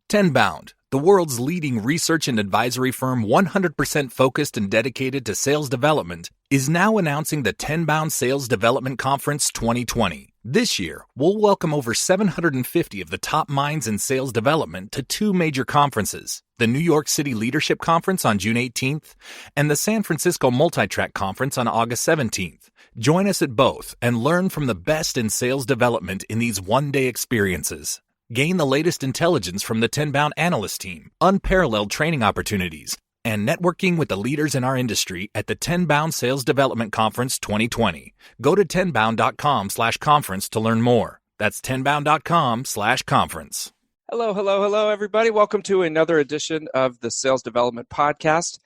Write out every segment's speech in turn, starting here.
Tenbound, the world's leading research and advisory firm 100% focused and dedicated to sales development, is now announcing the Tenbound Sales Development Conference 2020. This year, we'll welcome over 750 of the top minds in sales development to two major conferences, the New York City Leadership Conference on June 18th and the San Francisco Multi-Track Conference on August 17th. Join us at both and learn from the best in sales development in these one-day experiences. Gain the latest intelligence from the Tenbound analyst team, unparalleled training opportunities, and networking with the leaders in our industry at the Tenbound Sales Development Conference 2020. Go to tenbound.com/conference to learn more. That's tenbound.com/conference. Hello, everybody. Welcome to another edition of the Sales Development Podcast.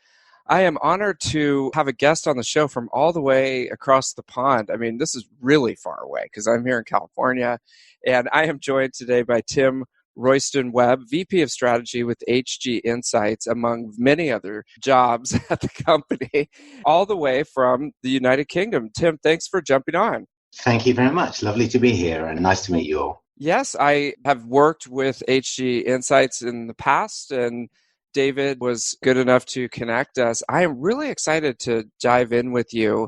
I am honored to have a guest on the show from all the way across the pond. I mean, this is really far away because I'm here in California, and I am joined today by Tim Royston-Webb, VP of Strategy with HG Insights, among many other jobs at the company, all the way from the United Kingdom. Tim, thanks for jumping on. Thank you very much. Lovely to be here and nice to meet you all. Yes, I have worked with HG Insights in the past, and David was good enough to connect us. I am really excited to dive in with you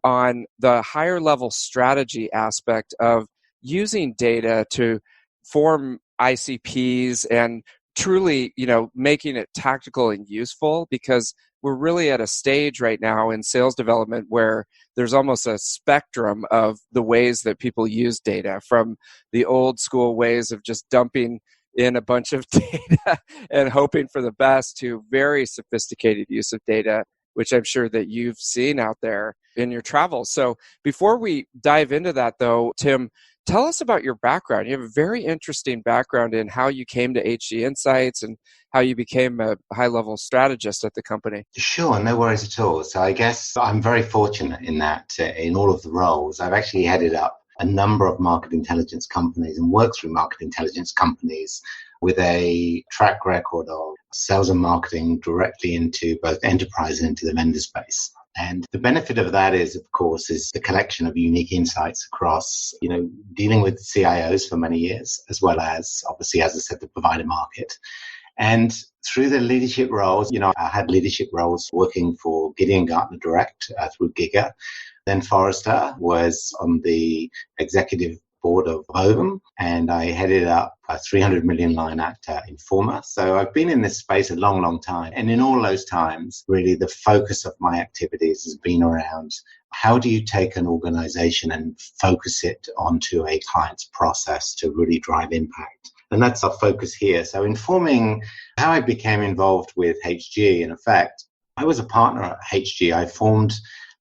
on the higher level strategy aspect of using data to form ICPs and truly, making it tactical and useful, because we're really at a stage right now in sales development where there's almost a spectrum of the ways that people use data, from the old school ways of just dumping in a bunch of data and hoping for the best to very sophisticated use of data, which I'm sure that you've seen out there in your travels. So before we dive into that though, Tim, tell us about your background. You have a very interesting background in how you came to HG Insights and how you became a high-level strategist at the company. Sure, no worries at all. So I guess I'm very fortunate in that in all of the roles, I've actually headed up a number of market intelligence companies and worked through market intelligence companies with a track record of sales and marketing directly into both enterprise and into the vendor space. And the benefit of that is, of course, is the collection of unique insights across, dealing with CIOs for many years, as well as, obviously, as I said, the provider market. And through the leadership roles, I had leadership roles working for Gideon Gartner Direct through Giga. Then Forrester, was on the executive board of Ovum, and I headed up a 300 million line at Informa. So I've been in this space a long, long time. And in all those times, really the focus of my activities has been around how do you take an organization and focus it onto a client's process to really drive impact. And that's our focus here. So informing how I became involved with HG, in effect, I was a partner at HG. I formed,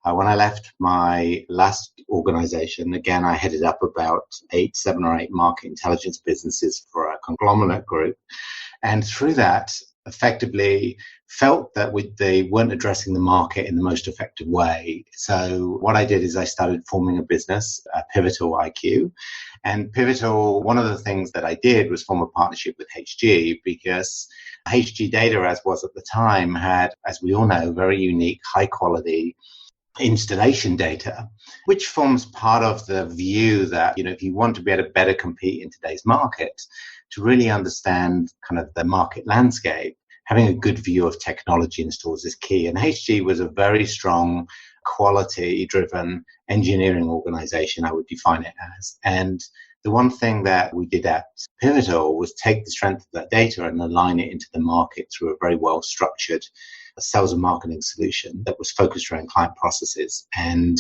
when I left my last organization, again, I headed up about 7 or 8 market intelligence businesses for a conglomerate group. And through that, effectively felt that they weren't addressing the market in the most effective way. So what I did is I started forming a business, Pivotal IQ. And Pivotal, one of the things that I did was form a partnership with HG, because HG Data, as was at the time, had, as we all know, very unique, high quality installation data, which forms part of the view that, if you want to be able to better compete in today's market, to really understand kind of the market landscape, having a good view of technology installs is key. And HG was a very strong, quality-driven engineering organization, I would define it as. And the one thing that we did at Pivotal was take the strength of that data and align it into the market through a very well-structured sales and marketing solution that was focused around client processes. And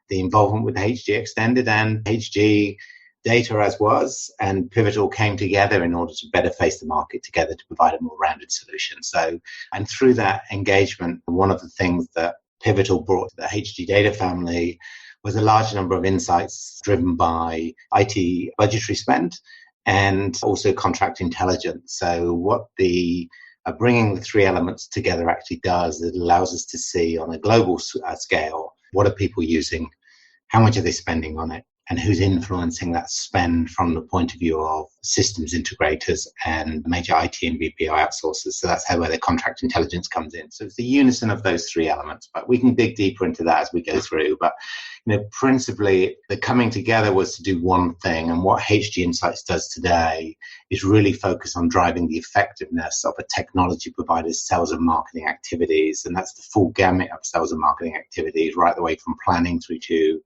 the involvement with HG extended, and HG Data, as was, and Pivotal came together in order to better face the market together to provide a more rounded solution. So, and through that engagement, one of the things that Pivotal brought to the HG Data family was a large number of insights driven by IT budgetary spend and also contract intelligence. So what bringing the three elements together actually does, it allows us to see on a global scale, what are people using, how much are they spending on it, and who's influencing that spend from the point of view of systems integrators and major IT and BPO outsourcers. So that's where the contract intelligence comes in. So it's the unison of those three elements, but we can dig deeper into that as we go through. But principally, the coming together was to do one thing, and what HG Insights does today is really focus on driving the effectiveness of a technology provider's sales and marketing activities, and that's the full gamut of sales and marketing activities, right the way from planning through to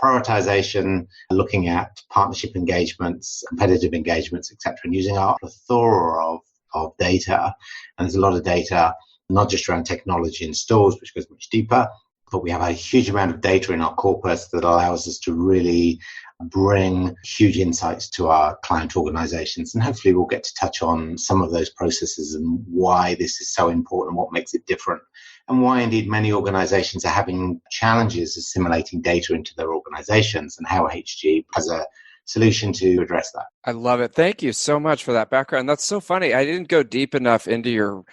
prioritization, looking at partnership engagements, competitive engagements, etc., and using our plethora of data. And there's a lot of data, not just around technology and stores, which goes much deeper, but we have a huge amount of data in our corpus that allows us to really bring huge insights to our client organizations. And hopefully we'll get to touch on some of those processes and why this is so important, what makes it different, and why indeed many organizations are having challenges assimilating data into their organizations, and how HG has a solution to address that. I love it. Thank you so much for that background. That's so funny. I didn't go deep enough into your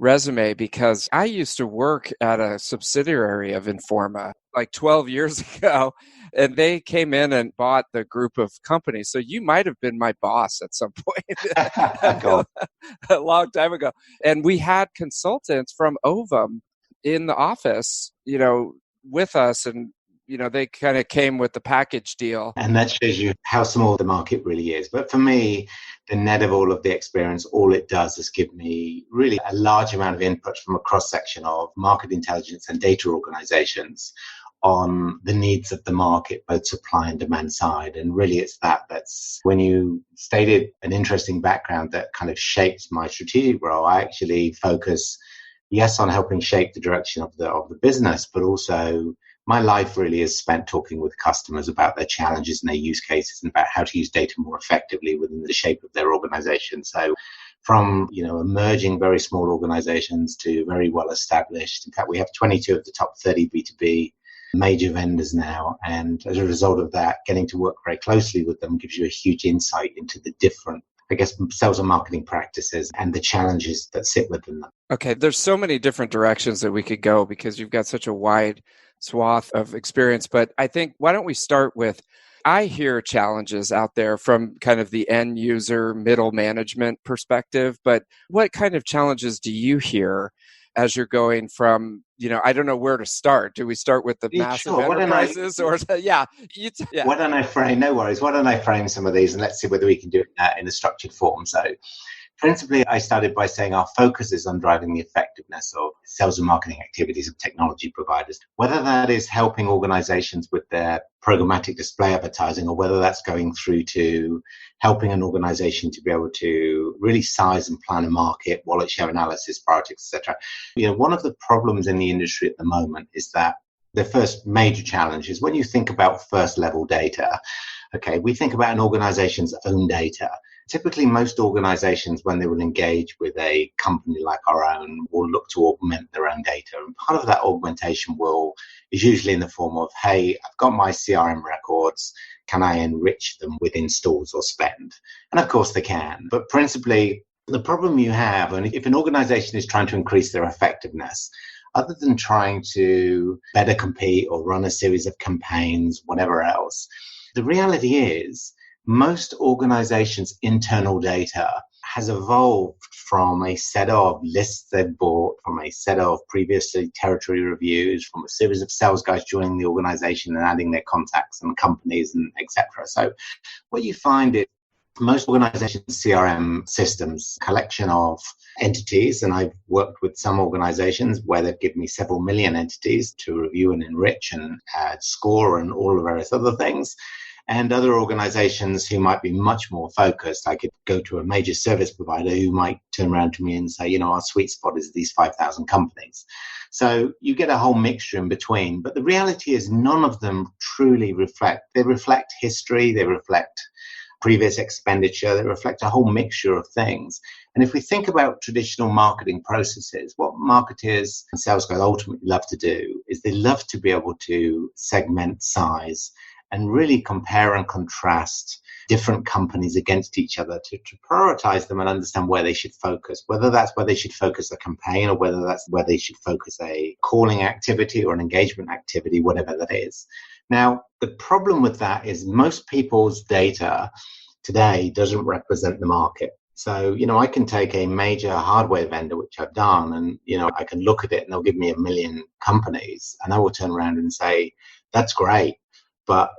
resume because I used to work at a subsidiary of Informa like 12 years ago, and they came in and bought the group of companies. So you might have been my boss at some point a long time ago. And we had consultants from Ovum in the office, with us, and they kind of came with the package deal. And that shows you how small the market really is. But for me, the net of all of the experience, all it does is give me really a large amount of input from a cross-section of market intelligence and data organizations on the needs of the market, both supply and demand side. And really that's when you stated an interesting background that kind of shapes my strategic role. I actually focus, yes, on helping shape the direction of the business, but also my life really is spent talking with customers about their challenges and their use cases and about how to use data more effectively within the shape of their organization. So from, emerging very small organizations to very well established. In fact, we have 22 of the top 30 B2B major vendors now. And as a result of that, getting to work very closely with them gives you a huge insight into the different, sales and marketing practices and the challenges that sit within them. Okay, there's so many different directions that we could go because you've got such a wide swath of experience. But I think, why don't we start with, I hear challenges out there from kind of the end user, middle management perspective, but what kind of challenges do you hear as you're going from, I don't know where to start. Do we start with the massive enterprises or Why don't I frame some of these, and let's see whether we can do it in a structured form. So principally, I started by saying our focus is on driving the effectiveness of sales and marketing activities of technology providers, whether that is helping organizations with their programmatic display advertising, or whether that's going through to helping an organization to be able to really size and plan a market, wallet share analysis, priorities, etc. One of the problems in the industry at the moment is that the first major challenge is when you think about first level data. Okay, we think about an organization's own data. Typically, most organizations, when they will engage with a company like our own, will look to augment their own data. And part of that augmentation is usually in the form of, hey, I've got my CRM records. Can I enrich them with installs or spend? And of course they can. But principally, the problem you have, and if an organization is trying to increase their effectiveness, other than trying to better compete or run a series of campaigns, whatever else, the reality is, most organizations' internal data has evolved from a set of lists they've bought, from a set of previously territory reviews, from a series of sales guys joining the organization and adding their contacts and companies and etc. So what you find is most organizations' CRM systems, collection of entities, and I've worked with some organizations where they've given me several million entities to review and enrich and score and all the various other things. And other organizations who might be much more focused, I could go to a major service provider who might turn around to me and say, our sweet spot is these 5,000 companies. So you get a whole mixture in between. But the reality is none of them truly they reflect history, they reflect previous expenditure, they reflect a whole mixture of things. And if we think about traditional marketing processes, what marketers and sales guys ultimately love to do is they love to be able to segment, size, and really compare and contrast different companies against each other to prioritize them and understand where they should focus, whether that's where they should focus a campaign or whether that's where they should focus a calling activity or an engagement activity, whatever that is. Now, the problem with that is most people's data today doesn't represent the market. So, I can take a major hardware vendor, which I've done, and, I can look at it and they'll give me 1 million companies, and I will turn around and say, that's great. But,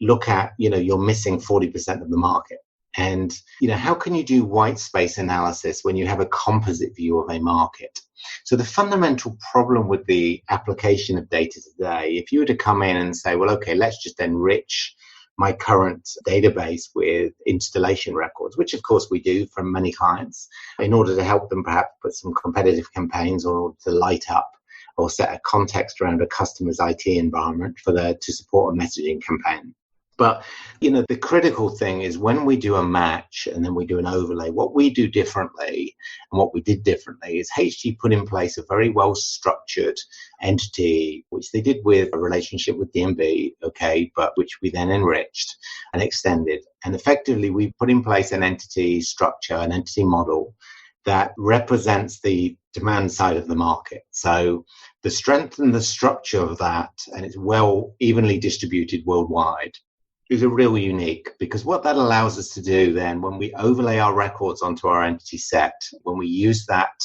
look at, you're missing 40% of the market. And, how can you do white space analysis when you have a composite view of a market? So the fundamental problem with the application of data today, if you were to come in and say, well, okay, let's just enrich my current database with installation records, which of course we do from many clients, in order to help them perhaps put some competitive campaigns or to light up or set a context around a customer's IT environment to support a messaging campaign. But, the critical thing is when we do a match and then we do an overlay, what we do differently and what we did differently is HG put in place a very well-structured entity, which they did with a relationship with DMB, okay, but which we then enriched and extended. And effectively, we put in place an entity structure, an entity model that represents the demand side of the market. So the strength and the structure of that, and it's well evenly distributed worldwide, is a real unique, because what that allows us to do then, when we overlay our records onto our entity set, when we use that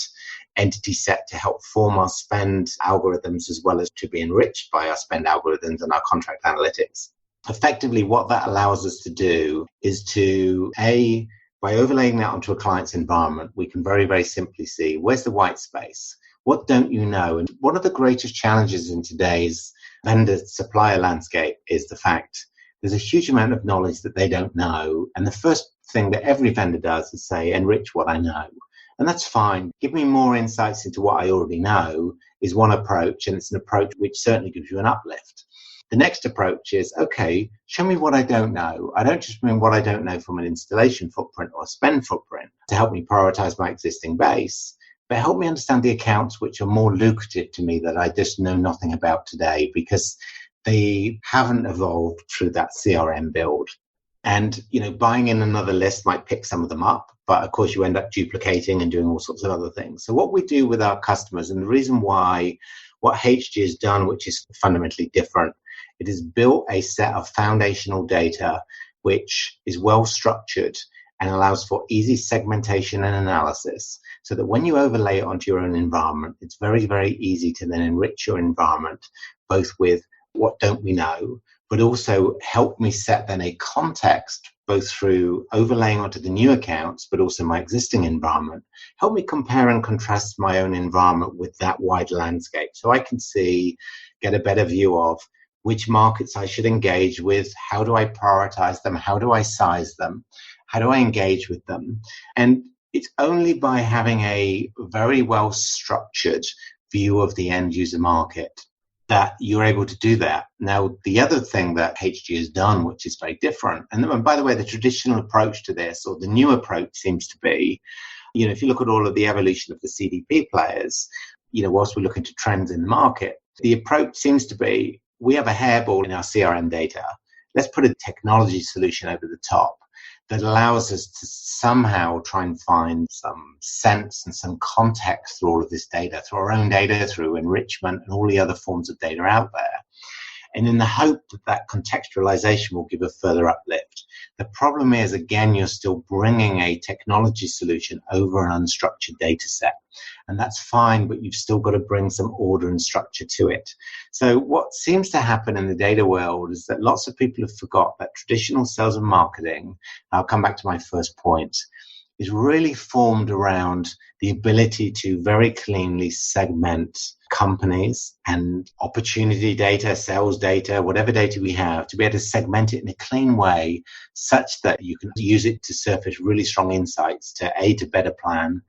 entity set to help form our spend algorithms as well as to be enriched by our spend algorithms and our contract analytics, effectively what that allows us to do is to, by overlaying that onto a client's environment, we can very, very simply see where's the white space, what don't you know? And one of the greatest challenges in today's vendor supplier landscape is the fact there's a huge amount of knowledge that they don't know. And the first thing that every vendor does is say, enrich what I know. And that's fine. Give me more insights into what I already know is one approach. And it's an approach which certainly gives you an uplift. The next approach is, okay, show me what I don't know. I don't just mean what I don't know from an installation footprint or a spend footprint to help me prioritize my existing base, but help me understand the accounts which are more lucrative to me that I just know nothing about today because they haven't evolved through that CRM build. And, buying in another list might pick some of them up, but of course you end up duplicating and doing all sorts of other things. So what we do with our customers, and the reason why what HG has done, which is fundamentally different, it has built a set of foundational data which is well structured and allows for easy segmentation and analysis, so that when you overlay it onto your own environment, it's very, very easy to then enrich your environment, both with what don't we know, but also help me set then a context, both through overlaying onto the new accounts, but also my existing environment, help me compare and contrast my own environment with that wide landscape. So I can get a better view of which markets I should engage with, how do I prioritize them, how do I size them, how do I engage with them. And it's only by having a very well structured view of the end user market that you're able to do that. Now, the other thing that HG has done, which is very different, and by the way, the traditional approach to this, or the new approach seems to be, if you look at all of the evolution of the CDP players, whilst we look into trends in the market, the approach seems to be, we have a hairball in our CRM data. Let's put a technology solution over the top that allows us to somehow try and find some sense and some context through all of this data, through our own data, through enrichment and all the other forms of data out there. And in the hope that contextualization will give a further uplift. The problem is, again, you're still bringing a technology solution over an unstructured data set. And that's fine, but you've still got to bring some order and structure to it. So what seems to happen in the data world is that lots of people have forgot that traditional sales and marketing, I'll come back to my first point, is really formed around the ability to very cleanly segment companies and opportunity data, sales data, whatever data we have, to be able to segment it in a clean way such that you can use it to surface really strong insights to better plan,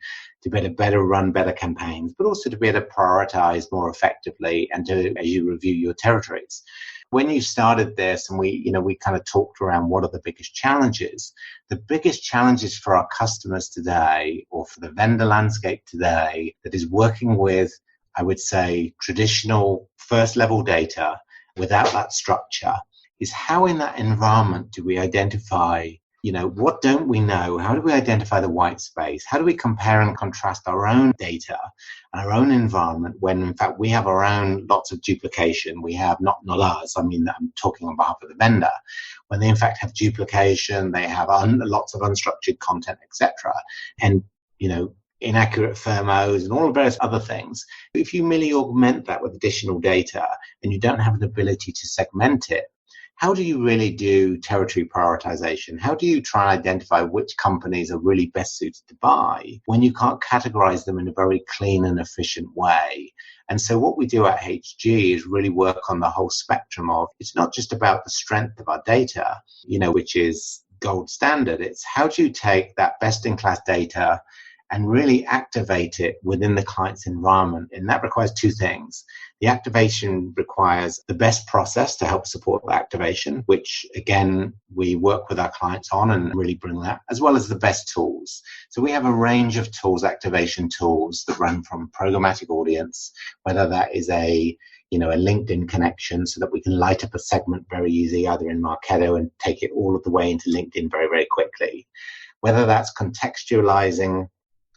to better run better campaigns, but also to be able to prioritize more effectively and to, as you review your territories. When you started this and we kind of talked around what are the biggest challenges, the biggest challenges for our customers today, or for the vendor landscape today, that is working with, I would say, traditional first level data without that structure, is how in that environment do we identify What don't we know? How do we identify the white space? How do we compare and contrast our own data and our own environment when, in fact, we have our own lots of duplication? We have not us. I mean, I'm talking on behalf of the vendor. When they, in fact, have duplication, they have lots of unstructured content, etc. And, inaccurate firmos and all the various other things. If you merely augment that with additional data and you don't have an ability to segment it, how do you really do territory prioritization? How do you try and identify which companies are really best suited to buy when you can't categorize them in a very clean and efficient way? And so what we do at HG is really work on the whole spectrum of, it's not just about the strength of our data, which is gold standard. It's how do you take that best-in-class data and really activate it within the client's environment. And that requires two things. The activation requires the best process to help support the activation, which, again, we work with our clients on and really bring that, as well as the best tools. So we have a range of tools, activation tools that run from programmatic audience, whether that is a LinkedIn connection so that we can light up a segment very easy, either in Marketo and take it all of the way into LinkedIn very, very quickly. Whether that's contextualizing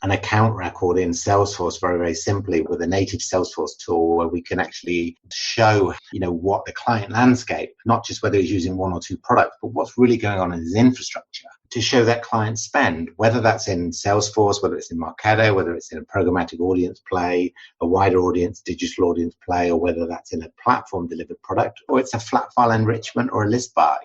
an account record in Salesforce very, very simply with a native Salesforce tool where we can actually show, what the client landscape, not just whether he's using one or two products, but what's really going on in his infrastructure to show that client spend, whether that's in Salesforce, whether it's in Marketo, whether it's in a programmatic audience play, a wider audience, digital audience play, or whether that's in a platform delivered product, or it's a flat file enrichment or a list buy.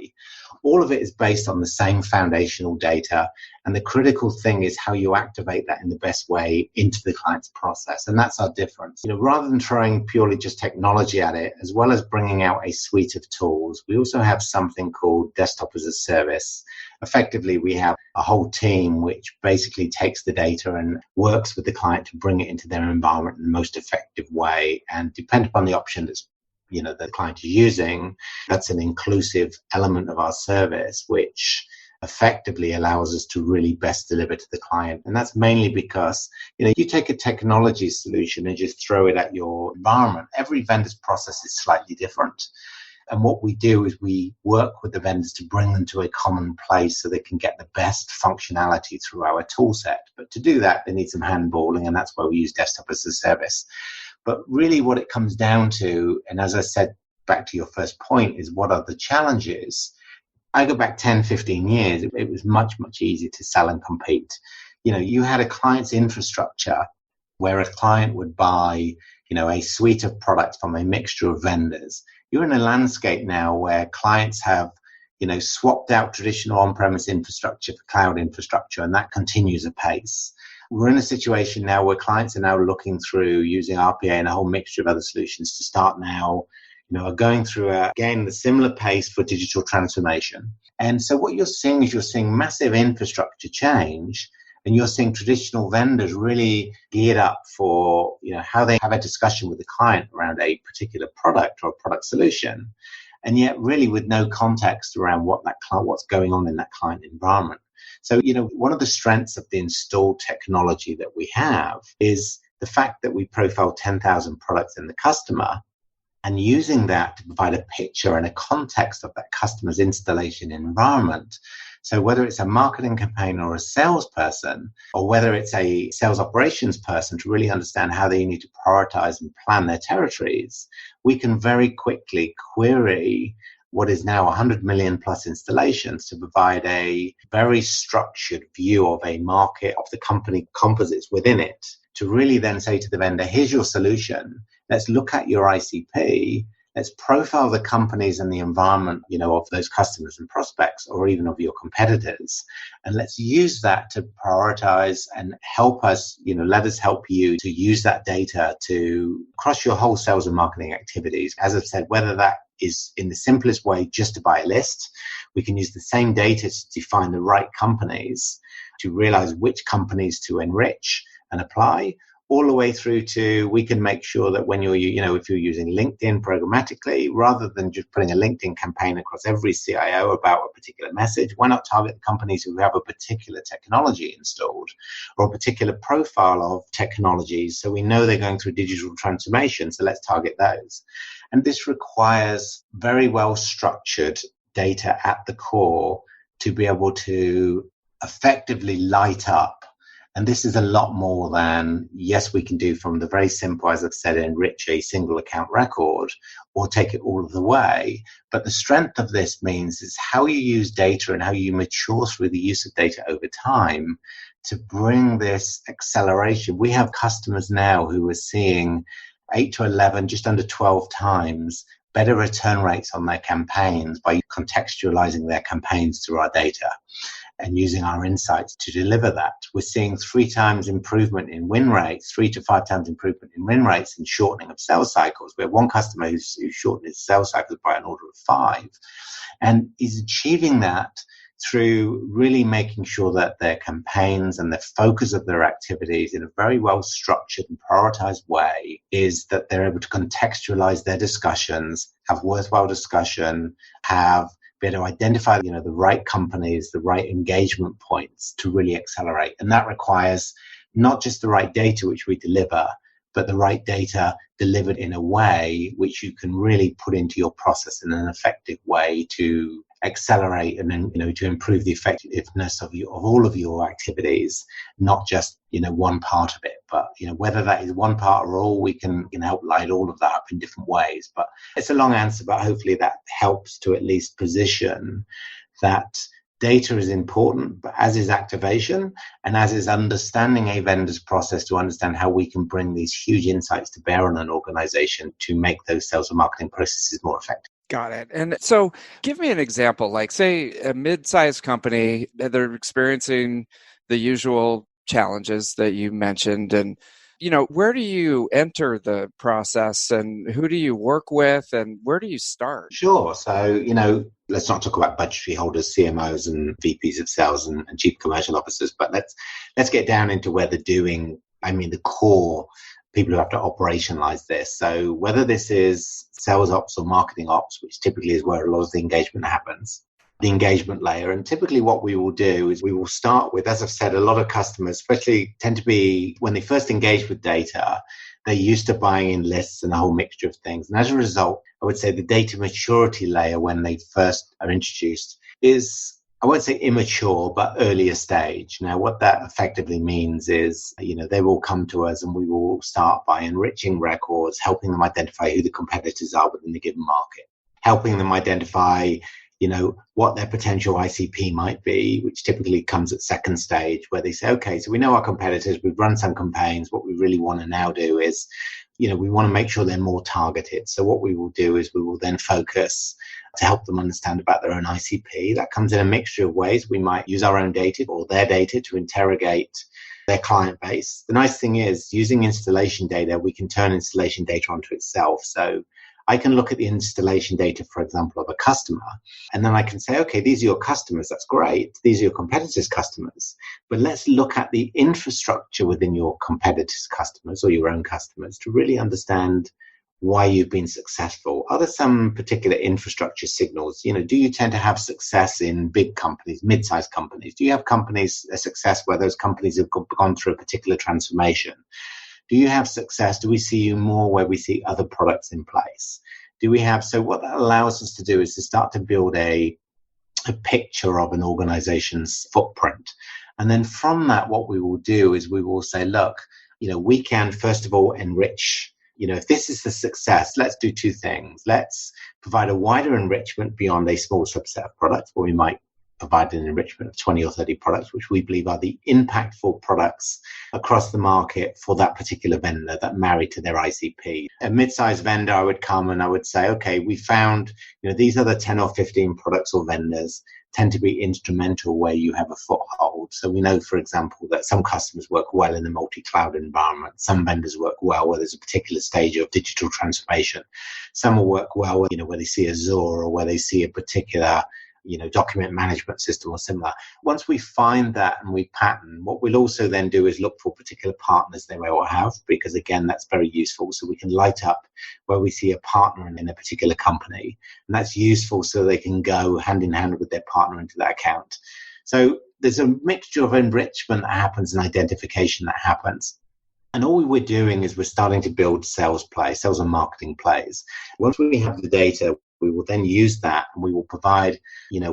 All of it is based on the same foundational data. And the critical thing is how you activate that in the best way into the client's process. And that's our difference. Rather than throwing purely just technology at it, as well as bringing out a suite of tools, we also have something called Desktop as a Service. Effectively, we have a whole team which basically takes the data and works with the client to bring it into their environment in the most effective way. And depending upon the option that's the client is using, that's an inclusive element of our service, which effectively allows us to really best deliver to the client. And that's mainly because, you take a technology solution and just throw it at your environment. Every vendor's process is slightly different. And what we do is we work with the vendors to bring them to a common place so they can get the best functionality through our tool set. But to do that, they need some handballing, and that's why we use Desktop as a Service. But really what it comes down to, and as I said, back to your first point, is what are the challenges? I go back 10, 15 years, it was much, much easier to sell and compete. You had a client's infrastructure where a client would buy, a suite of products from a mixture of vendors. You're in a landscape now where clients have, swapped out traditional on-premise infrastructure for cloud infrastructure, and that continues apace. We're in a situation now where clients are now looking through using RPA and a whole mixture of other solutions to start now, are going through, again, the similar pace for digital transformation. And so what you're seeing is you're seeing massive infrastructure change, and you're seeing traditional vendors really geared up for, how they have a discussion with the client around a particular product or a product solution, and yet really with no context around what's going on in that client environment. So, one of the strengths of the installed technology that we have is the fact that we profile 10,000 products in the customer, and using that to provide a picture and a context of that customer's installation environment. So whether it's a marketing campaign or a salesperson, or whether it's a sales operations person to really understand how they need to prioritize and plan their territories, we can very quickly query what is now 100 million plus installations to provide a very structured view of a market, of the company composites within it, to really then say to the vendor, here's your solution. Let's look at your ICP. Let's profile the companies and the environment, of those customers and prospects, or even of your competitors. And let's use that to prioritize and help us, let us help you to use that data to cross your whole sales and marketing activities. As I've said, whether that is in the simplest way just to buy a list, we can use the same data to define the right companies, to realize which companies to enrich and apply, all the way through to we can make sure that when you're, if you're using LinkedIn programmatically, rather than just putting a LinkedIn campaign across every CIO about a particular message, why not target the companies who have a particular technology installed or a particular profile of technologies? So we know they're going through digital transformation, so let's target those. And this requires very well structured data at the core to be able to effectively light up. And this is a lot more than, yes, we can do from the very simple, as I've said, enrich a single account record or take it all of the way. But the strength of this means is how you use data and how you mature through the use of data over time to bring this acceleration. We have customers now who are seeing 8 to 11, just under 12 times better return rates on their campaigns by contextualizing their campaigns through our data and using our insights to deliver that. We're seeing 3 times improvement in win rates, 3 to 5 times improvement in win rates and shortening of sales cycles. We have one customer who's shortened his sales cycles by an order of 5. And is achieving that through really making sure that their campaigns and the focus of their activities in a very well structured and prioritized way is that they're able to contextualize their discussions, have worthwhile discussion, be able to identify, the right companies, the right engagement points to really accelerate. And that requires not just the right data which we deliver, but the right data delivered in a way which you can really put into your process in an effective way to accelerate and then, to improve the effectiveness of all of your activities, not just, one part of it, but, whether that is one part or all, we can help light all of that up in different ways. But it's a long answer, but hopefully that helps to at least position that data is important, but as is activation and as is understanding a vendor's process to understand how we can bring these huge insights to bear on an organization to make those sales and marketing processes more effective. Got it. And so give me an example, like say a mid-sized company, they're experiencing the usual challenges that you mentioned. And, where do you enter the process and who do you work with and where do you start? Sure. So, let's not talk about budgetary holders, CMOs and VPs of sales and chief commercial officers, but let's get down into where they're doing, the core people who have to operationalize this. So whether this is sales ops or marketing ops, which typically is where a lot of the engagement happens, the engagement layer. And typically what we will do is we will start with, as I've said, a lot of customers, especially tend to be, when they first engage with data, they're used to buying in lists and a whole mixture of things. And as a result, I would say the data maturity layer when they first are introduced is, I won't say immature, but earlier stage. Now, what that effectively means is, they will come to us and we will start by enriching records, helping them identify who the competitors are within the given market, helping them identify, what their potential ICP might be, which typically comes at second stage, where they say, okay, so we know our competitors, we've run some campaigns. What we really want to now do is, we want to make sure they're more targeted. So what we will do is we will then focus to help them understand about their own ICP. That comes in a mixture of ways. We might use our own data or their data to interrogate their client base. The nice thing is using installation data, we can turn installation data onto itself. So I can look at the installation data, for example, of a customer, and then I can say, okay, these are your customers. That's great. These are your competitors' customers. But let's look at the infrastructure within your competitors' customers or your own customers to really understand why you've been successful. Are there some particular infrastructure signals? Do you tend to have success in big companies, mid-sized companies? Do you have companies, a success where those companies have gone through a particular transformation? Do you have success? Do we see you more where we see other products in place? So what that allows us to do is to start to build a picture of an organization's footprint. And then from that, what we will do is we will say, look, we can first of all enrich. If this is the success, let's do 2 things. Let's provide a wider enrichment beyond a small subset of products, where we might provide an enrichment of 20 or 30 products, which we believe are the impactful products across the market for that particular vendor that marry to their ICP. A mid-sized vendor, I would come and I would say, okay, we found, these other 10 or 15 products or vendors tend to be instrumental where you have a foothold. So we know, for example, that some customers work well in a multi-cloud environment. Some vendors work well where there's a particular stage of digital transformation. Some will work well, where they see Azure or where they see a particular document management system or similar. Once we find that and we pattern, what we'll also then do is look for particular partners they may well have, because again, that's very useful. So we can light up where we see a partner in a particular company, and that's useful so they can go hand in hand with their partner into that account. So there's a mixture of enrichment that happens and identification that happens. And all we're doing is we're starting to build sales and marketing plays. Once we have the data, We will then use that and we will provide,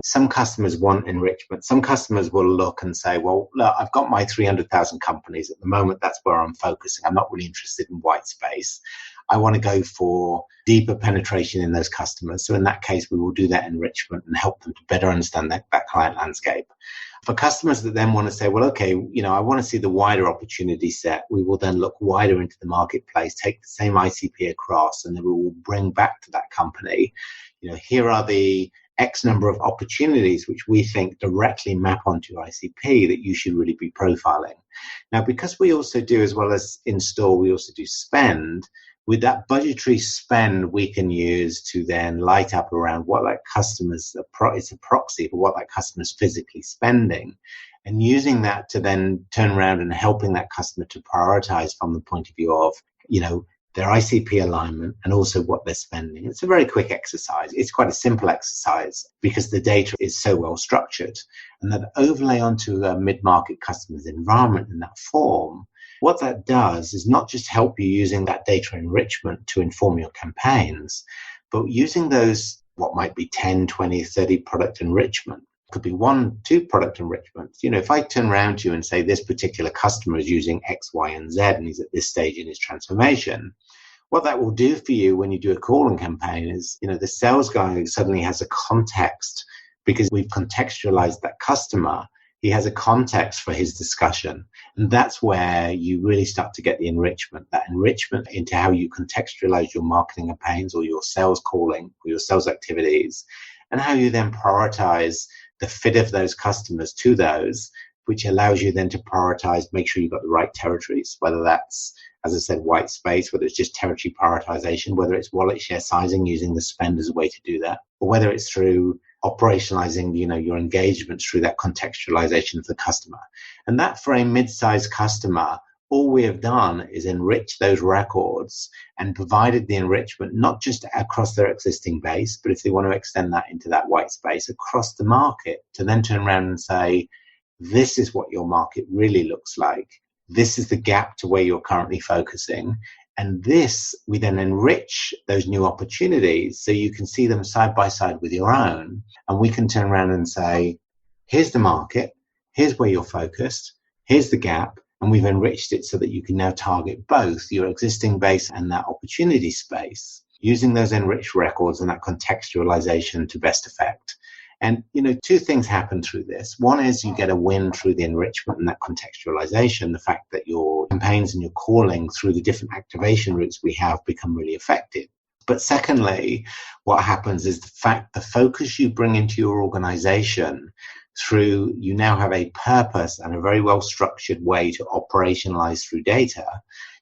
some customers want enrichment. Some customers will look and say, well, look, I've got my 300,000 companies at the moment. That's where I'm focusing. I'm not really interested in white space. I want to go for deeper penetration in those customers. So in that case, we will do that enrichment and help them to better understand that client landscape. For customers that then want to say, well, okay, I want to see the wider opportunity set, we will then look wider into the marketplace, take the same ICP across, and then we will bring back to that company, here are the X number of opportunities which we think directly map onto your ICP that you should really be profiling. Now, because we also do, as well as in-store, we also do spend. With that budgetary spend, we can use to then light up around what that customer's, it's a proxy for what that customer's physically spending, and using that to then turn around and helping that customer to prioritize from the point of view of, their ICP alignment and also what they're spending. It's a very quick exercise. It's quite a simple exercise because the data is so well structured, and that overlay onto a mid-market customer's environment in that form. What that does is not just help you using that data enrichment to inform your campaigns, but using those, what might be 10, 20, 30 product enrichment. Could be 1, 2 product enrichments. If I turn around to you and say this particular customer is using X, Y, and Z, and he's at this stage in his transformation, what that will do for you when you do a calling campaign is, the sales guy suddenly has a context because we've contextualized that customer. He has a context for his discussion. And that's where you really start to get the enrichment, that enrichment into how you contextualize your marketing campaigns or your sales calling or your sales activities, and how you then prioritize the fit of those customers to those, which allows you then to prioritize, make sure you've got the right territories, whether that's, as I said, white space, whether it's just territory prioritization, whether it's wallet share sizing, using the spend as a way to do that, or whether it's through operationalizing, your engagements through that contextualization of the customer. And that for a mid-sized customer, all we have done is enrich those records and provided the enrichment, not just across their existing base, but if they want to extend that into that white space across the market, to then turn around and say, this is what your market really looks like. This is the gap to where you're currently focusing. And this, we then enrich those new opportunities so you can see them side by side with your own. And we can turn around and say, here's the market, here's where you're focused, here's the gap. And we've enriched it so that you can now target both your existing base and that opportunity space, using those enriched records and that contextualization to best effect. And, 2 things happen through this. One is you get a win through the enrichment and that contextualization, the fact that your campaigns and your calling through the different activation routes we have become really effective. But secondly, what happens is the focus you bring into your organization through, you now have a purpose and a very well structured way to operationalize through data,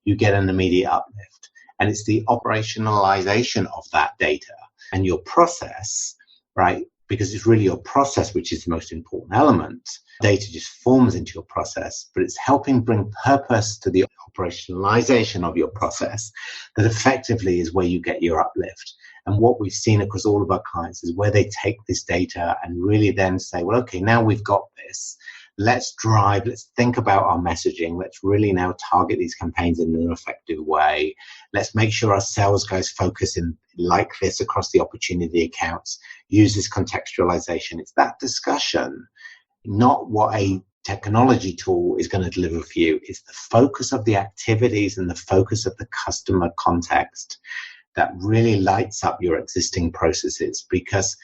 you get an immediate uplift. And it's the operationalization of that data and your process, right? Because it's really your process which is the most important element. Data just forms into your process, but it's helping bring purpose to the operationalization of your process that effectively is where you get your uplift. And what we've seen across all of our clients is where they take this data and really then say, well, okay, now we've got this. Let's think about our messaging. Let's really now target these campaigns in an effective way. Let's make sure our sales guys focus in like this across the opportunity accounts, use this contextualization. It's that discussion, not what a technology tool is going to deliver for you. It's the focus of the activities and the focus of the customer context that really lights up your existing processes, because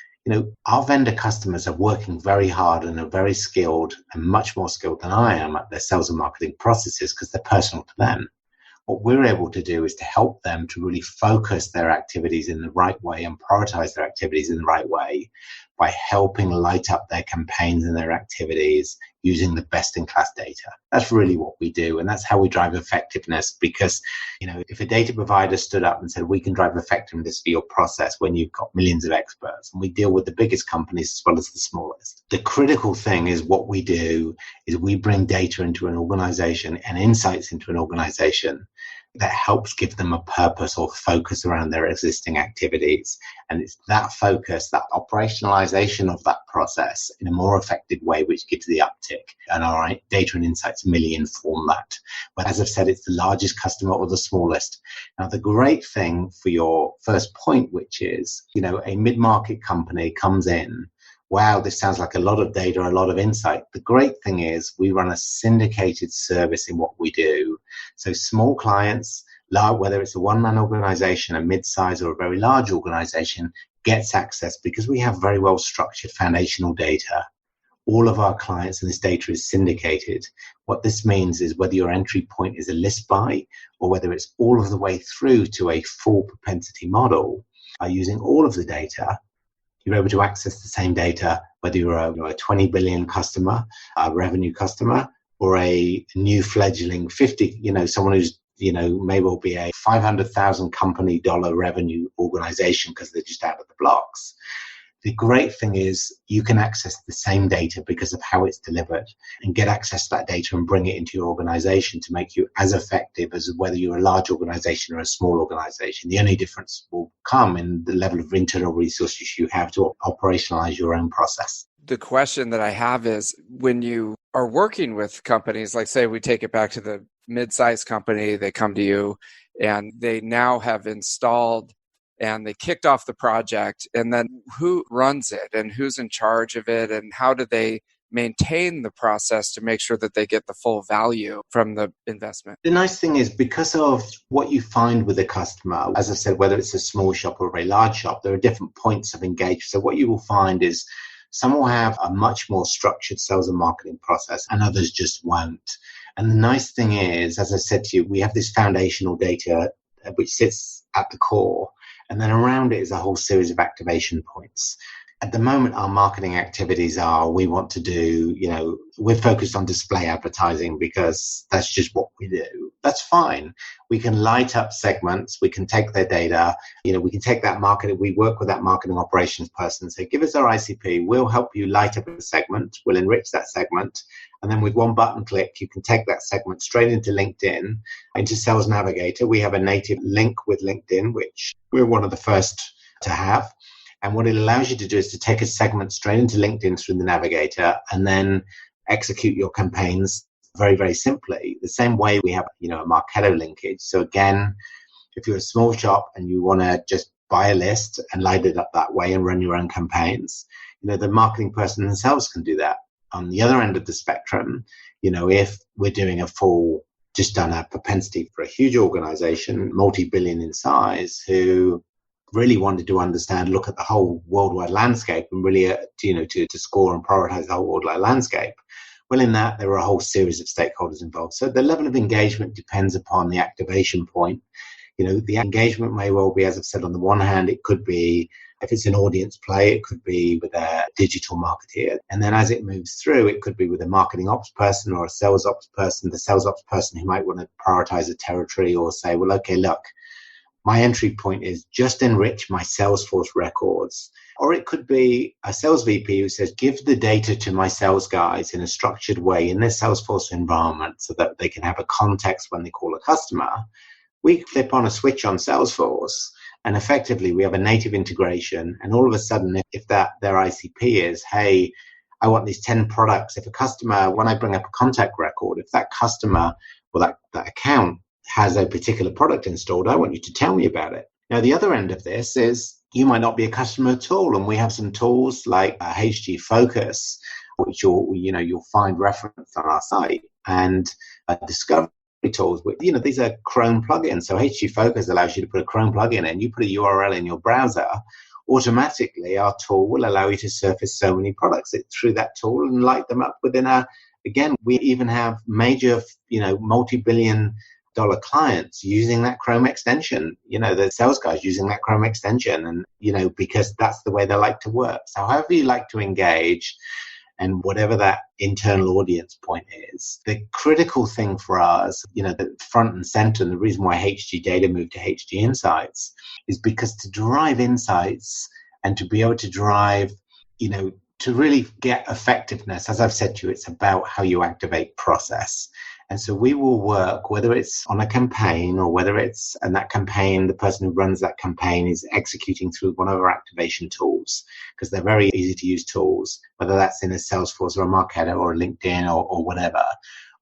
our vendor customers are working very hard and are very skilled and much more skilled than I am at their sales and marketing processes because they're personal to them. What we're able to do is to help them to really focus their activities in the right way and prioritize their activities in the right way by helping light up their campaigns and their activities using the best-in-class data. That's really what we do, and that's how we drive effectiveness, because if a data provider stood up and said, we can drive effectiveness for your process when you've got millions of experts, and we deal with the biggest companies as well as the smallest. The critical thing is what we do is we bring data into an organization and insights into an organization that helps give them a purpose or focus around their existing activities. And it's that focus, that operationalization of that process in a more effective way, which gives the uptick. And our data and insights merely inform that. But as I've said, it's the largest customer or the smallest. Now, the great thing for your first point, which is, a mid-market company comes in, wow, this sounds like a lot of data, a lot of insight. The great thing is we run a syndicated service in what we do. So small clients, whether it's a one-man organization, a mid-size or a very large organization, gets access because we have very well-structured foundational data. All of our clients and this data is syndicated. What this means is whether your entry point is a list buy or whether it's all of the way through to a full propensity model, using all of the data, you're able to access the same data, whether you're a 20 billion customer, a revenue customer, or a new fledgling 50, someone who's, may well be a 500,000 company dollar revenue organization because they're just out of the blocks. The great thing is you can access the same data because of how it's delivered and get access to that data and bring it into your organization to make you as effective as whether you're a large organization or a small organization. The only difference will come in the level of internal resources you have to operationalize your own process. The question that I have is when you are working with companies, like say we take it back to the mid-sized company, they come to you and they now have installed and they kicked off the project, and then who runs it and who's in charge of it and how do they maintain the process to make sure that they get the full value from the investment? The nice thing is because of what you find with a customer, as I said, whether it's a small shop or a very large shop, there are different points of engagement. So what you will find is some will have a much more structured sales and marketing process and others just won't. And the nice thing is, as I said to you, we have this foundational data which sits at the core. And then around it is a whole series of activation points. At the moment, our marketing activities are, we want to do, we're focused on display advertising because that's just what we do. That's fine. We can light up segments. We can take their data. We can take that marketing. We work with that marketing operations person. Say, give us our ICP. We'll help you light up a segment. We'll enrich that segment. And then with one button click, you can take that segment straight into LinkedIn, into Sales Navigator. We have a native link with LinkedIn, which we're one of the first to have. And what it allows you to do is to take a segment straight into LinkedIn through the Navigator and then execute your campaigns very, very simply. The same way we have, a Marketo linkage. So again, if you're a small shop and you want to just buy a list and light it up that way and run your own campaigns, the marketing person themselves can do that. On the other end of the spectrum, if we're doing just done a propensity for a huge organization, multi-billion in size, who really wanted to look at the whole worldwide landscape and really, to score and prioritize the whole worldwide landscape. Well, in that, there are a whole series of stakeholders involved. So the level of engagement depends upon the activation point. The engagement may well be, as I've said, on the one hand, it could be, if it's an audience play, it could be with a digital marketeer. And then as it moves through, it could be with a marketing ops person or a sales ops person, the sales ops person who might want to prioritize a territory or say, well, okay, look, my entry point is just enrich my Salesforce records. Or it could be a sales VP who says, give the data to my sales guys in a structured way in their Salesforce environment so that they can have a context when they call a customer. We flip on a switch on Salesforce and effectively we have a native integration. And all of a sudden, if their ICP is, hey, I want these 10 products. If a customer, when I bring up a contact record, if that customer or that account has a particular product installed, I want you to tell me about it. Now, the other end of this is you might not be a customer at all. And we have some tools like HG Focus, which you'll find referenced on our site, and Discovery tools. These are Chrome plugins. So HG Focus allows you to put a Chrome plugin in. You put a URL in your browser. Automatically, our tool will allow you to surface so many products through that tool and light them up within again, we even have major, multi-billion dollar clients using that Chrome extension, the sales guys using that Chrome extension, and, because that's the way they like to work. So however you like to engage and whatever that internal audience point is, the critical thing for us, the front and center, and the reason why HG Data moved to HG Insights is because to derive insights and to be able to drive, to really get effectiveness, as I've said to you, it's about how you activate process. And so we will work, whether it's on a campaign or whether it's, and that campaign, the person who runs that campaign is executing through one of our activation tools, because they're very easy to use tools, whether that's in a Salesforce or a Marketo or a LinkedIn or whatever,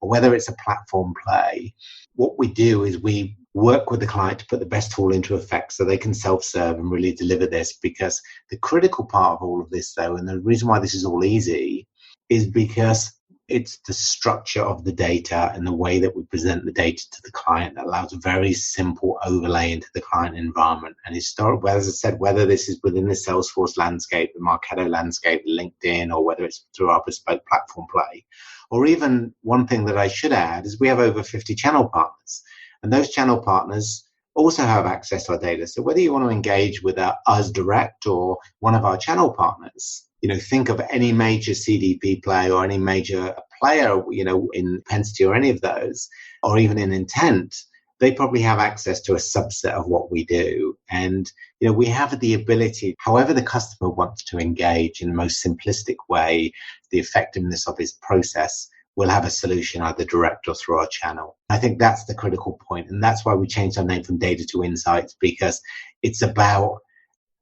or whether it's a platform play. What we do is we work with the client to put the best tool into effect so they can self-serve and really deliver this, because the critical part of all of this, though, and the reason why this is all easy is because it's the structure of the data and the way that we present the data to the client that allows a very simple overlay into the client environment. And historically, as I said, whether this is within the Salesforce landscape, the Marketo landscape, LinkedIn, or whether it's through our bespoke platform play, or even one thing that I should add is we have over 50 channel partners. And those channel partners also have access to our data. So whether you want to engage with us direct or one of our channel partners, think of any major CDP player or any major player, in Pensity or any of those, or even in Intent, they probably have access to a subset of what we do. And, we have the ability, however the customer wants to engage in the most simplistic way, the effectiveness of his process, we'll have a solution either direct or through our channel. I think that's the critical point. And that's why we changed our name from Data to Insights, because it's about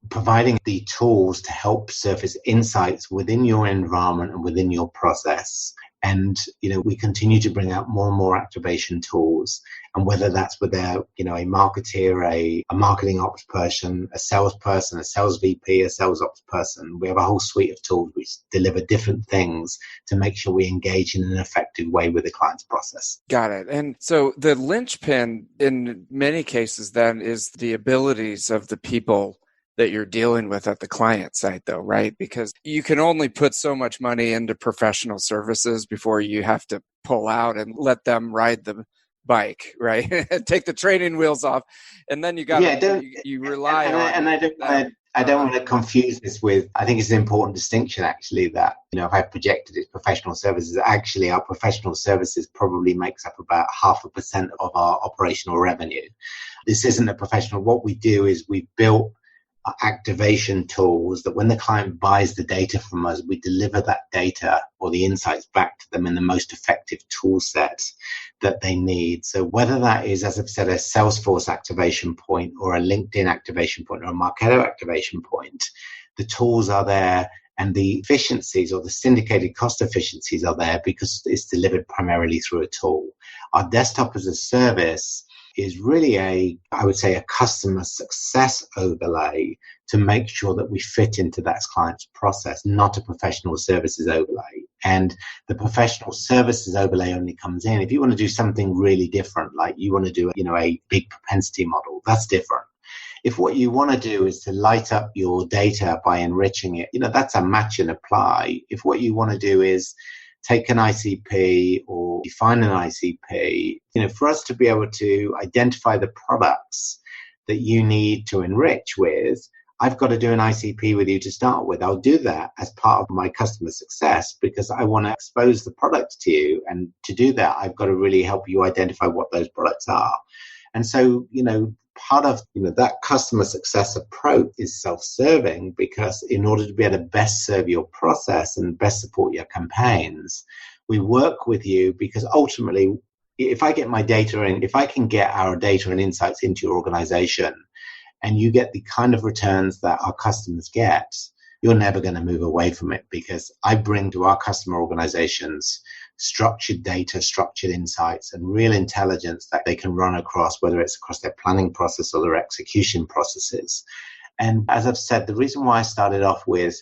providing the tools to help surface insights within your environment and within your process. And, we continue to bring out more and more activation tools. And whether that's with a marketeer, a marketing ops person, a salesperson, a sales VP, a sales ops person, we have a whole suite of tools which deliver different things to make sure we engage in an effective way with the client's process. Got it. And so the linchpin in many cases then is the abilities of the people that you're dealing with at the client side, though, right? Because you can only put so much money into professional services before you have to pull out and let them ride the bike, right? Take the training wheels off, and then you got you rely on. And I don't want to confuse this with. I think it's an important distinction, actually, that if I projected it's professional services, actually our professional services probably makes up about 0.5% of our operational revenue. This isn't a professional. What we do is we built activation tools that when the client buys the data from us, we deliver that data or the insights back to them in the most effective tool set that they need. So whether that is, as I've said, a Salesforce activation point or a LinkedIn activation point or a Marketo activation point, the tools are there and the efficiencies or the syndicated cost efficiencies are there because it's delivered primarily through a tool. Our desktop as a service is really a customer success overlay to make sure that we fit into that client's process, not a professional services overlay. And the professional services overlay only comes in if you want to do something really different, like you want to do, a big propensity model. That's different. If what you want to do is to light up your data by enriching it, that's a match and apply. If what you want to do is take an ICP or define an ICP, for us to be able to identify the products that you need to enrich with, I've got to do an ICP with you to start with. I'll do that as part of my customer success because I want to expose the products to you. And to do that, I've got to really help you identify what those products are. And so, part of that customer success approach is self-serving, because in order to be able to best serve your process and best support your campaigns, we work with you because ultimately, if I get my data in, if I can get our data and insights into your organization and you get the kind of returns that our customers get, you're never going to move away from it, because I bring to our customer organizations structured data, structured insights, and real intelligence that they can run across, whether it's across their planning process or their execution processes. And as I've said, the reason why I started off with,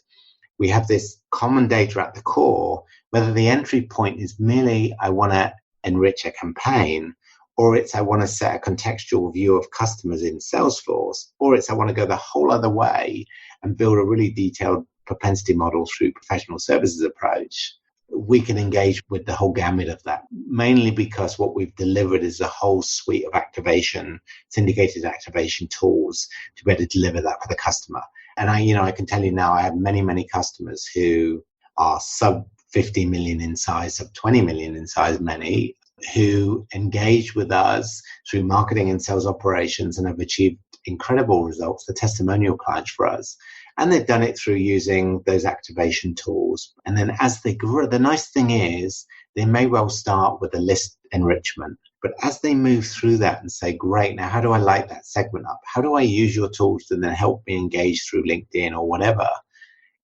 we have this common data at the core, whether the entry point is merely I want to enrich a campaign, or it's I want to set a contextual view of customers in Salesforce, or it's I want to go the whole other way and build a really detailed propensity model through professional services approach. We can engage with the whole gamut of that, mainly because what we've delivered is a whole suite of activation, syndicated activation tools to be able to deliver that for the customer. And I can tell you now, I have many, many customers who are sub 50 million in size, sub 20 million in size, many who engage with us through marketing and sales operations and have achieved incredible results. They're testimonial clients for us. And they've done it through using those activation tools. And then as they grow, the nice thing is they may well start with a list enrichment. But as they move through that and say, great, now how do I light that segment up? How do I use your tools to then help me engage through LinkedIn or whatever?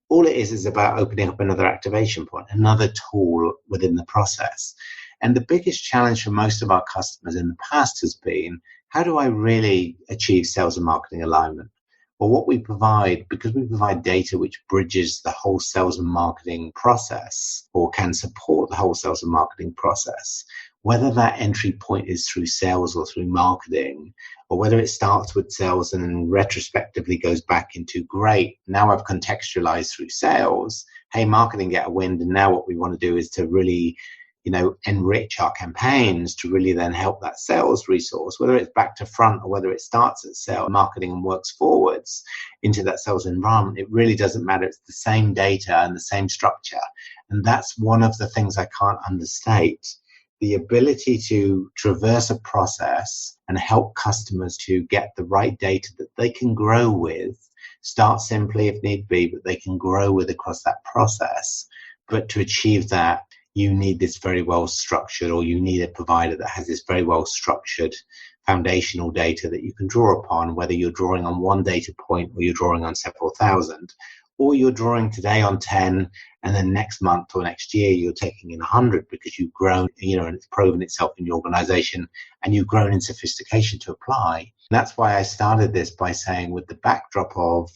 All it is about opening up another activation point, another tool within the process. And the biggest challenge for most of our customers in the past has been, how do I really achieve sales and marketing alignment? Well, what we provide, because we provide data which bridges the whole sales and marketing process or can support the whole sales and marketing process, whether that entry point is through sales or through marketing, or whether it starts with sales and then retrospectively goes back into, great, now I've contextualized through sales, hey, marketing get a wind, and now what we want to do is to really enrich our campaigns to really then help that sales resource, whether it's back to front or whether it starts at sales marketing and works forwards into that sales environment. It really doesn't matter. It's the same data and the same structure. And that's one of the things I can't understate. The ability to traverse a process and help customers to get the right data that they can grow with, start simply if need be, but they can grow with across that process. But to achieve that, you need this very well structured, or you need a provider that has this very well structured foundational data that you can draw upon, whether you're drawing on one data point or you're drawing on several thousand, or you're drawing today on 10 and then next month or next year you're taking in 100 because you've grown, and it's proven itself in your organization and you've grown in sophistication to apply. And that's why I started this by saying, with the backdrop of,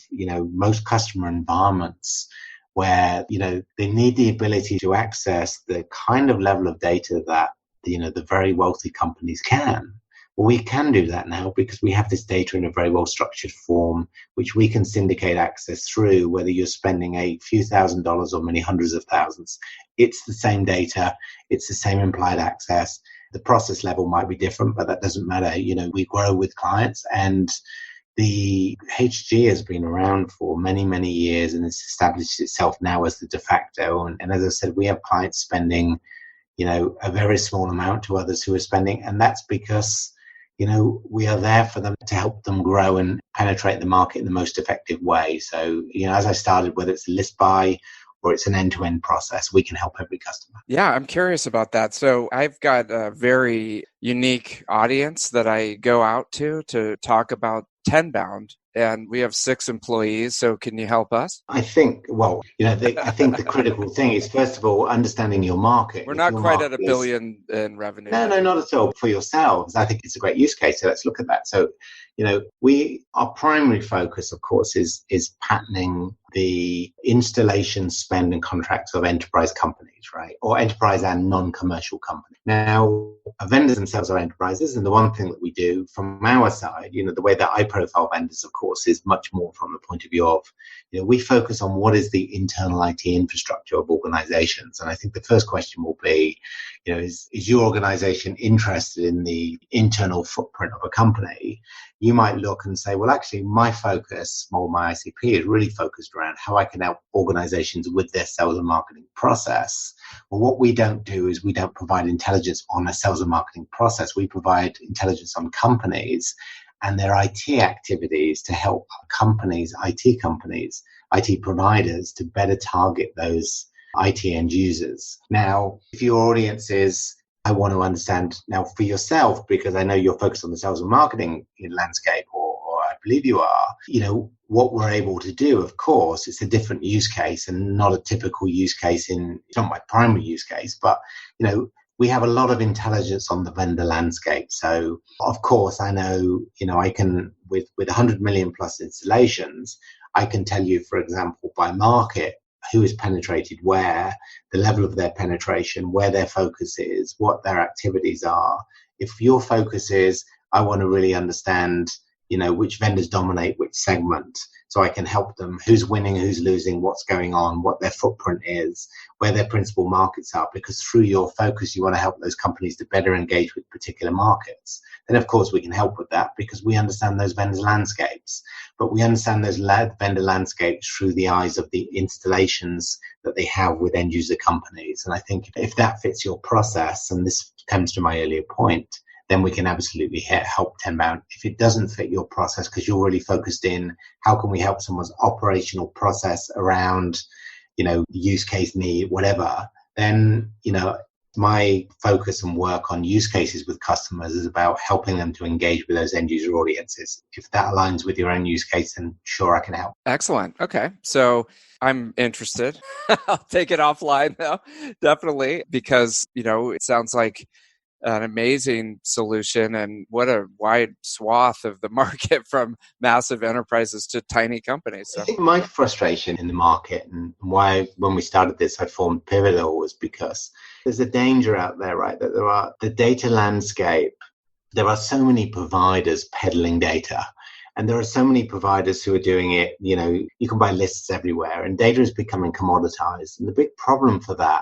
most customer environments where, they need the ability to access the kind of level of data that, the very wealthy companies can. Well, we can do that now because we have this data in a very well structured form, which we can syndicate access through, whether you're spending a few $1,000s or many hundreds of thousands. It's the same data. It's the same implied access. The process level might be different, but that doesn't matter. We grow with clients, and the HG has been around for many, many years, and it's established itself now as the de facto. And as I said, we have clients spending, a very small amount to others who are spending. And that's because, we are there for them to help them grow and penetrate the market in the most effective way. So, as I started, whether it's a list buy or it's an end-to-end process, we can help every customer. Yeah, I'm curious about that. So I've got a very unique audience that I go out to talk about Tenbound, and we have 6 employees. So can you help us? I think, I think the critical thing is, first of all, understanding your market. We're not quite at $1 billion in revenue. No, not at all. For yourselves, I think it's a great use case. So let's look at that. So, our primary focus, of course, is patterning the installation spend and contracts of enterprise companies, right? Or enterprise and non-commercial companies. Now, vendors themselves are enterprises. And the one thing that we do from our side, the way that I profile vendors, of course, is much more from the point of view of, we focus on what is the internal IT infrastructure of organizations. And I think the first question will be, is your organization interested in the internal footprint of a company? You might look and say, well, actually, my focus, or my ICP, is really focused around how I can help organizations with their sales and marketing process. Well, what we don't do is we don't provide intelligence on a sales and marketing process. We provide intelligence on companies and their IT activities to help companies, IT providers, to better target those IT end users. Now, if your audience is, I want to understand now for yourself, because I know you're focused on the sales and marketing landscape, or I believe you are, what we're able to do, of course, it's a different use case and not a typical use case it's not my primary use case, but, we have a lot of intelligence on the vendor landscape. So, of course, I know, I can, with 100 million plus installations, I can tell you, for example, by market, who is penetrated where, the level of their penetration, where their focus is, what their activities are. If your focus is, I want to really understand, which vendors dominate which segment, so I can help them, who's winning, who's losing, what's going on, what their footprint is, where their principal markets are, because through your focus, you want to help those companies to better engage with particular markets. Then, of course, we can help with that because we understand those vendors' landscapes. But we understand those vendor landscapes through the eyes of the installations that they have with end user companies. And I think if that fits your process, and this comes to my earlier point, then we can absolutely help Tenbound. If it doesn't fit your process because you're really focused in how can we help someone's operational process around, use case need, whatever, then, My focus and work on use cases with customers is about helping them to engage with those end user audiences. If that aligns with your own use case, then sure, I can help. Excellent. Okay. So I'm interested. I'll take it offline though, definitely, because, it sounds like an amazing solution and what a wide swath of the market from massive enterprises to tiny companies. I think my frustration in the market and why when we started this, I formed Pivotal was because there's a danger out there, right? That there are the data landscape. There are so many providers peddling data. And there are so many providers who are doing it, you can buy lists everywhere and data is becoming commoditized. And the big problem for that,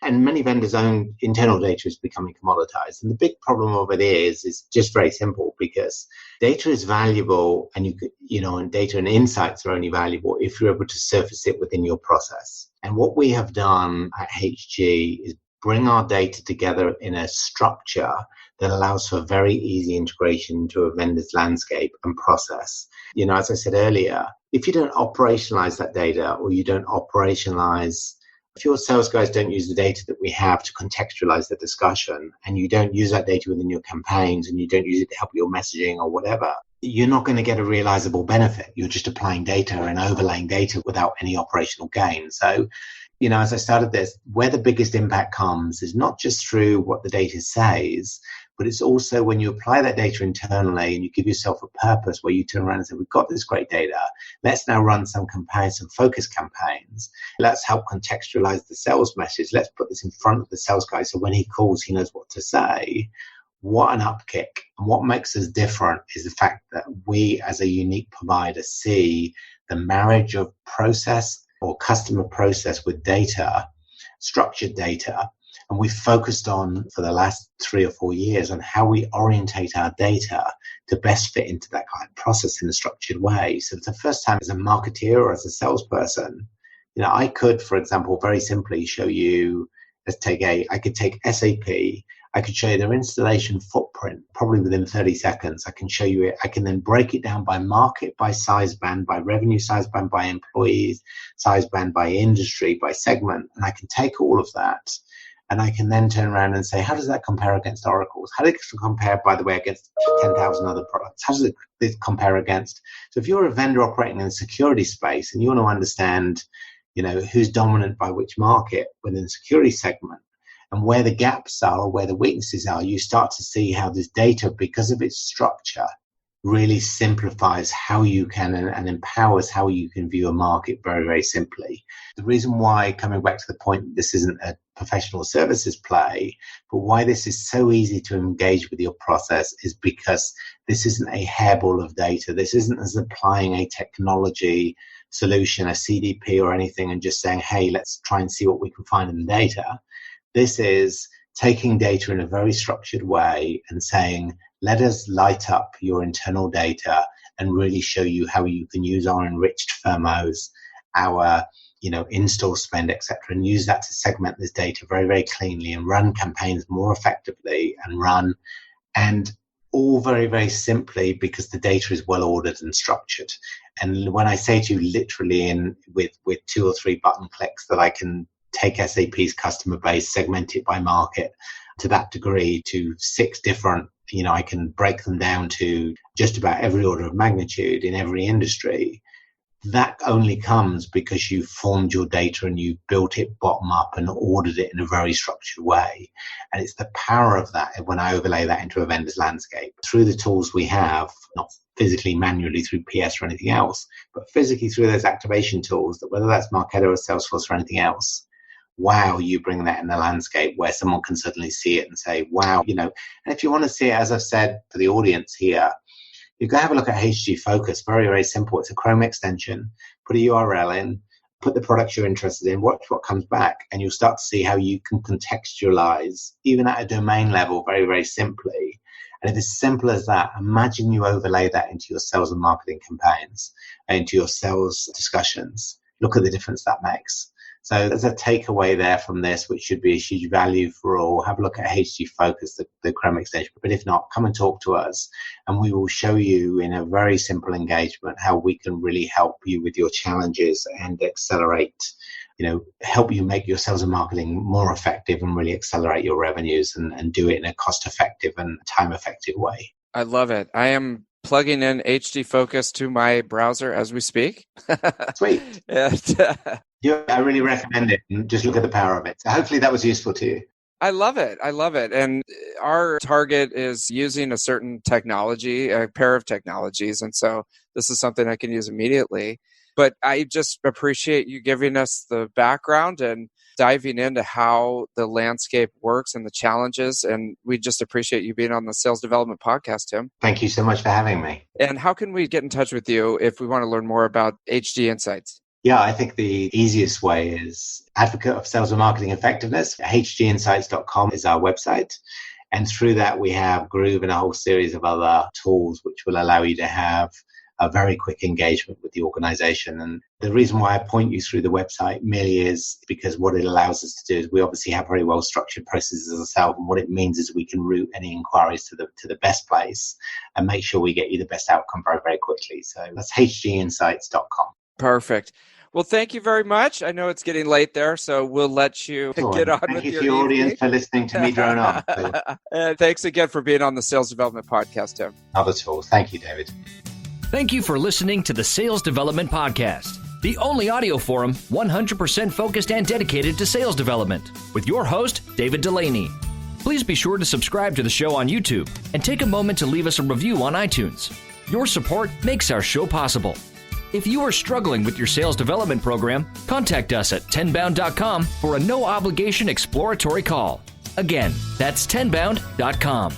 and many vendors' own internal data is becoming commoditized. And the big problem of it is just very simple because data is valuable and and data and insights are only valuable if you're able to surface it within your process. And what we have done at HG is bring our data together in a structure that allows for very easy integration into a vendor's landscape and process. As I said earlier, if you don't operationalize that data or you don't operationalize, if your sales guys don't use the data that we have to contextualize the discussion and you don't use that data within your campaigns and you don't use it to help your messaging or whatever, you're not going to get a realizable benefit. You're just applying data and overlaying data without any operational gain. So, as I started this, where the biggest impact comes is not just through what the data says, but it's also when you apply that data internally and you give yourself a purpose where you turn around and say, we've got this great data. Let's now run some focus campaigns. Let's help contextualize the sales message. Let's put this in front of the sales guy so when he calls, he knows what to say. What an upkick. And what makes us different is the fact that we as a unique provider see the marriage of process or customer process with data, structured data. And we've focused on for the last 3 or 4 years on how we orientate our data to best fit into that kind of process in a structured way. So it's the first time as a marketeer or as a salesperson, I could, for example, very simply show you, I could take SAP, I could show you their installation footprint probably within 30 seconds. I can show you it. I can then break it down by market, by size band, by revenue size band, by employees, size band, by industry, by segment. And I can take all of that and I can then turn around and say, how does that compare against Oracle's? How does it compare, by the way, against 10,000 other products? How does it compare against? So if you're a vendor operating in the security space and you want to understand, who's dominant by which market within the security segment, and where the gaps are or where the weaknesses are, you start to see how this data, because of its structure, really simplifies how you can and empowers how you can view a market very, very simply. The reason why, coming back to the point, this isn't a professional services play, but why this is so easy to engage with your process is because this isn't a hairball of data. This isn't as applying a technology solution, a CDP or anything, and just saying, hey, let's try and see what we can find in the data. This is taking data in a very structured way and saying, let us light up your internal data and really show you how you can use our enriched firmos, our install spend, etc., and use that to segment this data very, very cleanly and run campaigns more effectively and all very, very simply because the data is well ordered and structured. And when I say to you literally with 2 or 3 button clicks that I can take SAP's customer base, segment it by market to that degree to 6 different, I can break them down to just about every order of magnitude in every industry. That only comes because you formed your data and you built it bottom up and ordered it in a very structured way. And it's the power of that when I overlay that into a vendor's landscape through the tools we have, not physically, manually through PS or anything else, but physically through those activation tools, that whether that's Marketo or Salesforce or anything else, wow, you bring that in the landscape where someone can suddenly see it and say, wow, and if you want to see it, as I've said for the audience here, you can have a look at HG Focus. Very, very simple. It's a Chrome extension. Put a URL in, put the products you're interested in, watch what comes back, and you'll start to see how you can contextualize, even at a domain level, very, very simply. And if it's simple as that, imagine you overlay that into your sales and marketing campaigns, into your sales discussions. Look at the difference that makes. So there's a takeaway there from this, which should be a huge value for all. Have a look at HG Focus, the Chrome extension. But if not, come and talk to us, and we will show you in a very simple engagement how we can really help you with your challenges and accelerate help you make your sales and marketing more effective and really accelerate your revenues and do it in a cost-effective and time-effective way. I love it. I am plugging in HD Focus to my browser as we speak. Sweet. And, I really recommend it, and just look at the power of it. So hopefully that was useful to you. I love it. I love it. And our target is using a certain technology, a pair of technologies. And so this is something I can use immediately. But I just appreciate you giving us the background and diving into how the landscape works and the challenges. And we just appreciate you being on the Sales Development Podcast, Tim. Thank you so much for having me. And how can we get in touch with you if we want to learn more about HD Insights? Yeah, I think the easiest way is advocate of sales and marketing effectiveness. HGinsights.com is our website. And through that, we have Groove and a whole series of other tools which will allow you to have a very quick engagement with the organization. And the reason why I point you through the website merely is because what it allows us to do is we obviously have very well structured processes ourselves. And what it means is we can route any inquiries to the best place and make sure we get you the best outcome very, very quickly. So that's HGinsights.com. Perfect. Well, thank you very much. I know it's getting late there, so we'll let you get on with your Thank you for your audience for listening to me drone on. And thanks again for being on the Sales Development Podcast, Tim. Not at all. Thank you, David. Thank you for listening to the Sales Development Podcast, the only audio forum 100% focused and dedicated to sales development, with your host, David Delaney. Please be sure to subscribe to the show on YouTube and take a moment to leave us a review on iTunes. Your support makes our show possible. If you are struggling with your sales development program, contact us at tenbound.com for a no-obligation exploratory call. Again, that's tenbound.com.